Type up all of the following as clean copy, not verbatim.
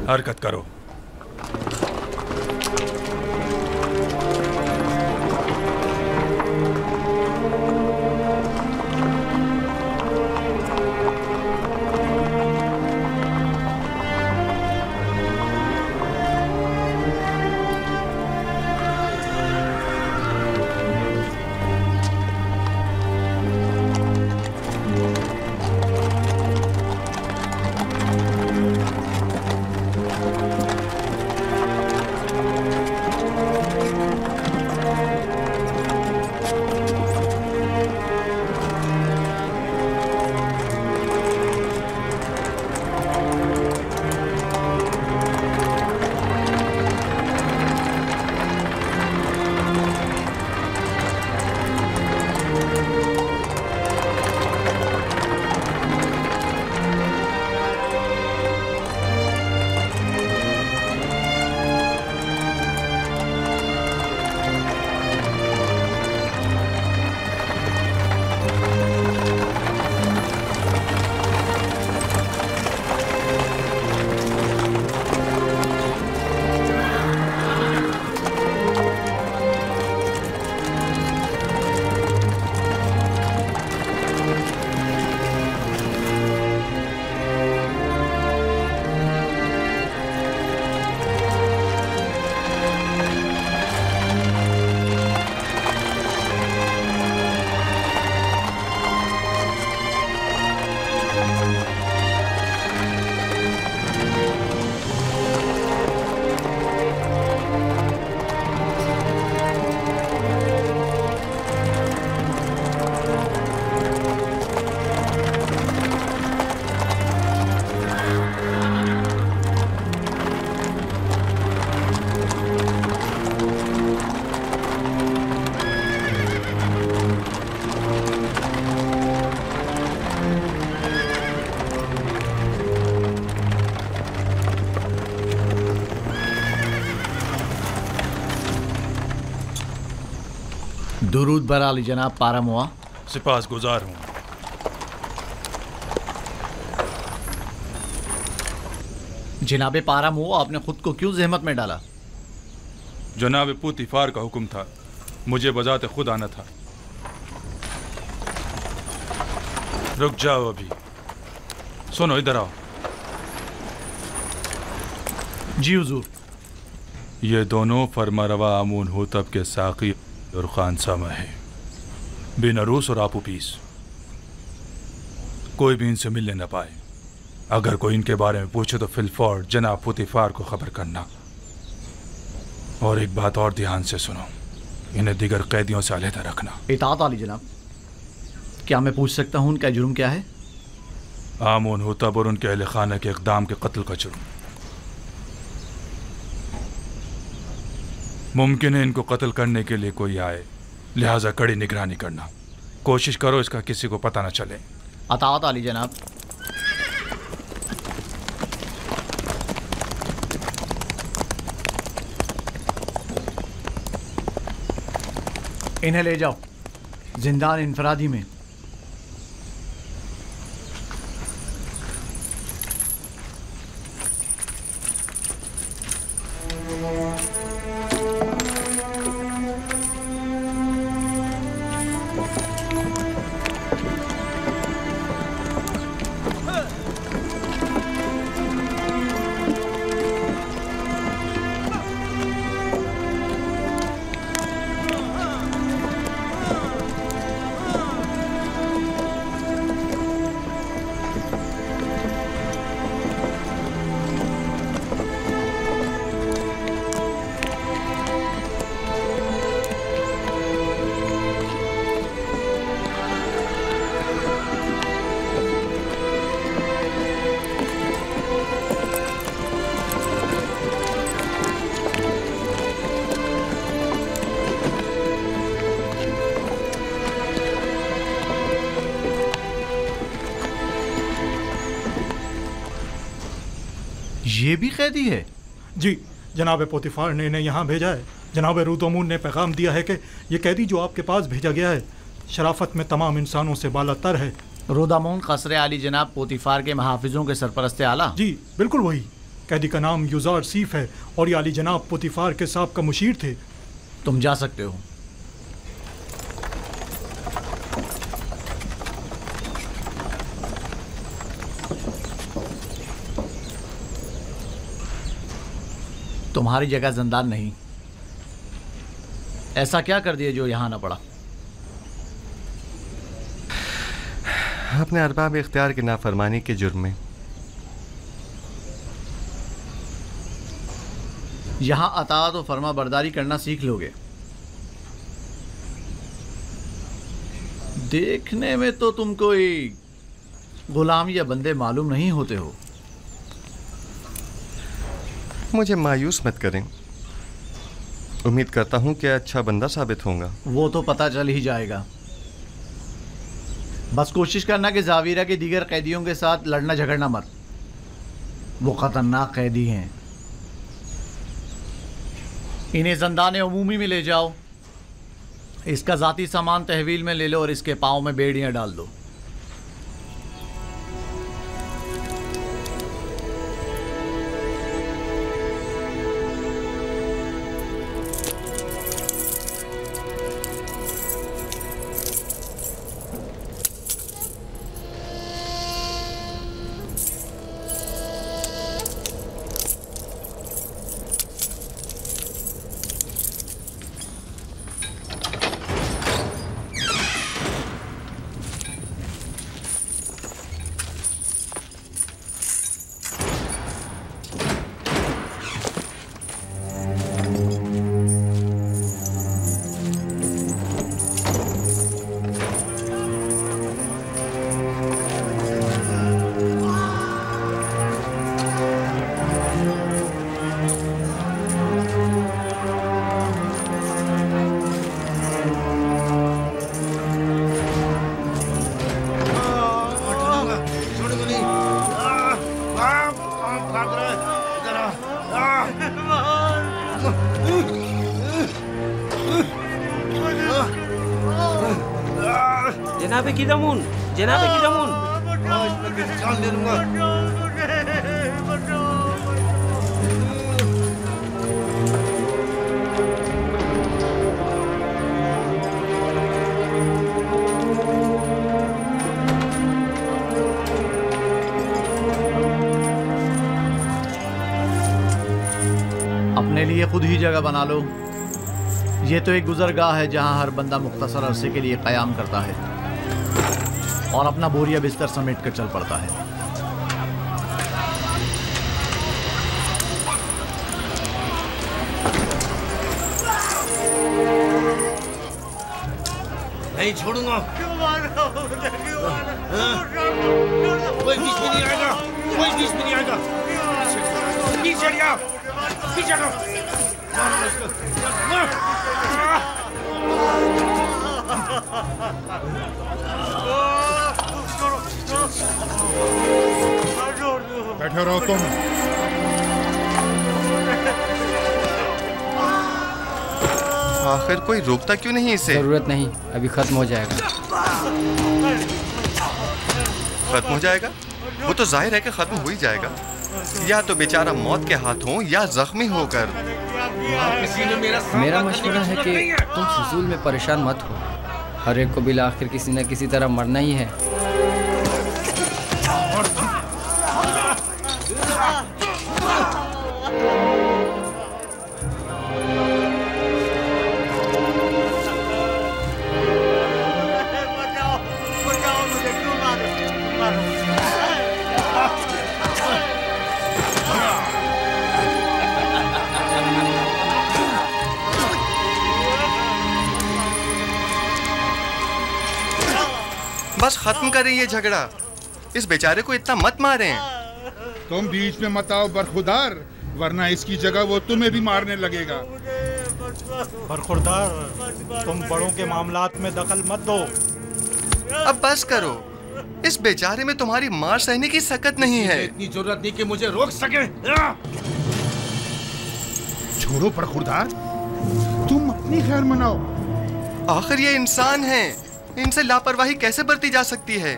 हरकत करो। दुरूद बर आली जनाब पारामुआ। सिपास गुजार हूँ। जनाब पारामुआ, आपने खुद को क्यों जहमत में डाला? जनाब पुतिफार का हुक्म था, मुझे बजाते खुद आना था। रुक जाओ अभी। सुनो, इधर आओ। जी हुजूर। ये दोनों फरमारवा आमून होतब के साकी और खानसामा है, बिन अरूस और आपू पीस। कोई भी इनसे मिलने न पाए। अगर कोई इनके बारे में पूछे तो फिलफौर जनाब पुतिफार को खबर करना। और एक बात और ध्यान से सुनो, इन्हें दिगर कैदियों से अलहदा रखना। इताअत आली जनाब। क्या मैं पूछ सकता हूँ उनका जुर्म क्या है? आमून होतब और उनके अहले खाना के इक़दाम के कत्ल का जुर्म। मुमकिन है इनको कत्ल करने के लिए कोई आए, लिहाजा कड़ी निगरानी करना। कोशिश करो इसका किसी को पता न चले। अताअत आली जनाब। इन्हें ले जाओ जिंदान इनफरादी में। ये भी कैदी है? जी, जनाब पोतिफार ने इन्हें यहाँ भेजा है। जनाब रुदोमून ने पैगाम दिया है कि ये कैदी जो आपके पास भेजा गया है शराफत में तमाम इंसानों से बालातर है। रुदामून कसरे आली जनाब पोतिफार के महाफिजों के सरपरस्ते आला? जी बिल्कुल वही। कैदी का नाम युजार सीफ है और ये आली जनाब पोतीफार के साहब का मुशीर थे। तुम जा सकते हो। तुम्हारी जगह जिंदान नहीं। ऐसा क्या कर दिया जो यहां ना पड़ा? अपने अरबाब इख्तियार की नाफरमानी के जुर्म में। यहां अताअत और फर्मा बरदारी करना सीख लोगे। देखने में तो तुम कोई गुलाम या बंदे मालूम नहीं होते हो। मुझे मायूस मत करें। उम्मीद करता हूं कि अच्छा बंदा साबित होगा। वो तो पता चल ही जाएगा। बस कोशिश करना कि जावीरा के दीगर कैदियों के साथ लड़ना झगड़ना मत। वो खतरनाक कैदी हैं। इन्हें ज़ंदाने अमूमी में ले जाओ। इसका ज़ाती सामान तहवील में ले लो और इसके पाँव में बेड़ियाँ डाल दो। जनाबे की दमून, जनाबे की दमून। जान ले लूंगा। अपने लिए खुद ही जगह बना लो। ये तो एक गुजरगाह है जहां हर बंदा मुख्तसर अरसे के लिए क़याम करता है और अपना बोरिया बिस्तर समेट कर चल पड़ता है। नहीं छोड़ूंगा। कोई बीच में नहीं आएगा, कोई बीच में नहीं आएगा। पीछे हटिया, पीछे हटो। बैठे रहो तुम। आखिर कोई रोकता क्यों नहीं इसे? जरूरत नहीं, अभी खत्म हो जाएगा। खत्म हो जाएगा? वो तो जाहिर है कि खत्म हो ही जाएगा। या तो बेचारा मौत के हाथों या जख्मी होकर। मेरा मशवरा है कि तुम फजूल में परेशान मत हो। हर एक को बिल आखिर किसी न किसी तरह मरना ही है। बस खत्म करें ये झगड़ा। इस बेचारे को इतना मत मारें। तुम बीच में मत आओ बरखुरदार, वरना इसकी जगह वो तुम्हें भी मारने लगेगा। बरखुरदार, तुम बड़ों के मामलात में दखल मत दो। अब बस करो। इस बेचारे में तुम्हारी मार सहने की सकत नहीं है। इतनी जरूरत नहीं कि मुझे रोक सके। छोड़ो बरखुरदार, तुम अपनी खैर मनाओ। आखिर ये इंसान है, इनसे लापरवाही कैसे बरती जा सकती है?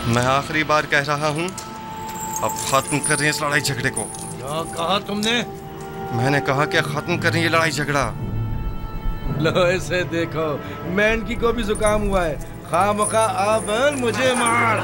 मैं आखिरी बार कह रहा हूँ, अब खत्म कर रही है इस लड़ाई झगड़े को। क्या कहा तुमने? मैंने कहा कि खत्म कर रही है लड़ाई झगड़ा। लो इसे देखो, मेंढकी को भी जुकाम हुआ है। खामखा अब मुझे मार।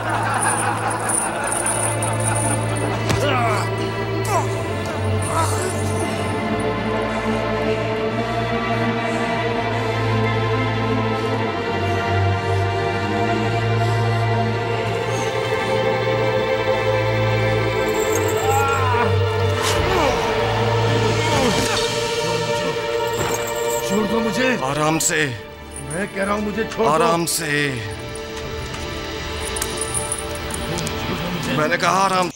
छोड़ दो मुझे। आराम से। मैं कह रहा हूँ मुझे छोड़ दो। आराम से। मैंने कहा आराम।